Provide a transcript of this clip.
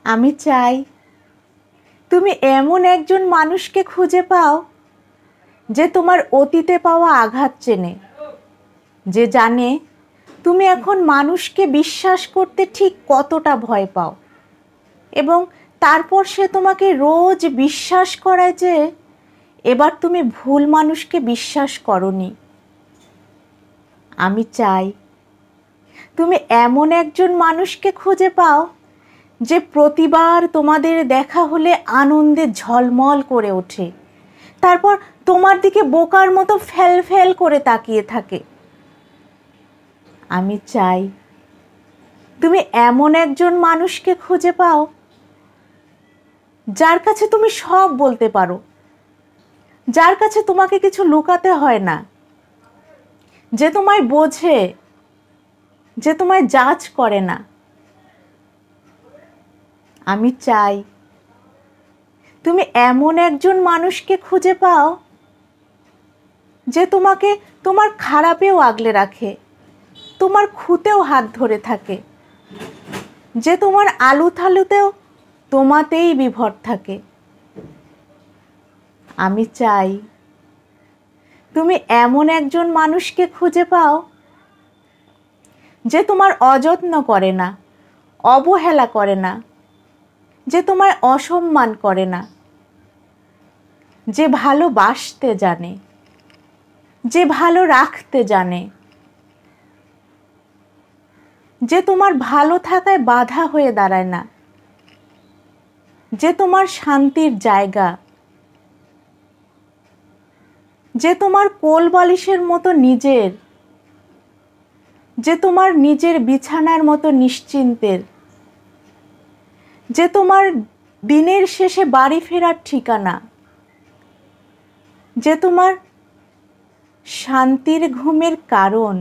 আমি চাই তুমি এমন একজন মানুষকে খুঁজে পাও যে তোমার অতীতে পাওয়া আঘাত চেনে, যে জানে তুমি এখন মানুষকে বিশ্বাস করতে ঠিক কতটা ভয় পাও, এবং তারপর সে তোমাকে রোজ বিশ্বাস করায় যে এবার তুমি ভুল মানুষকে বিশ্বাস করনি। আমি চাই তুমি এমন একজন মানুষকে খুঁজে পাও যে প্রতিবার তোমাদের দেখা হলে আনন্দে ঝলমল করে ওঠে, তারপর তোমার দিকে বোকার মতো ফেল ফেল করে তাকিয়ে থাকে। আমি চাই তুমি এমন একজন মানুষকে খুঁজে পাও যার কাছে তুমি সব বলতে পারো, যার কাছে তোমাকে কিছু লুকাতে হয় না, যে তোমায় বোঝে, যে তোমায় জাজ করে না। আমি চাই তুমি এমন একজন মানুষকে খুঁজে পাও যে তোমাকে তোমার খারাপেও আগলে রাখে, তোমার খুঁতেও হাত ধরে থাকে, যে তোমার আলু থালুতেও তোমাতেই বিভর থাকে। আমি চাই তুমি এমন একজন মানুষকে খুঁজে পাও যে তোমার অযত্ন করে না, অবহেলা করে না, যে তোমায় অসম্মান করে না, যে ভালোবাসতে জানে, যে ভালো রাখতে জানে, যে তোমার ভালো থাকায় বাধা হয়ে দাঁড়ায় না, যে তোমার শান্তির জায়গা, যে তোমার কোল বালিশের মতো নিজের, যে তোমার নিজের বিছানার মতো নিশ্চিন্তের, যে তোমার দিনের শেষে বাড়ি ফেরার ঠিকানা, যে তোমার শান্তির ঘুমের কারণ।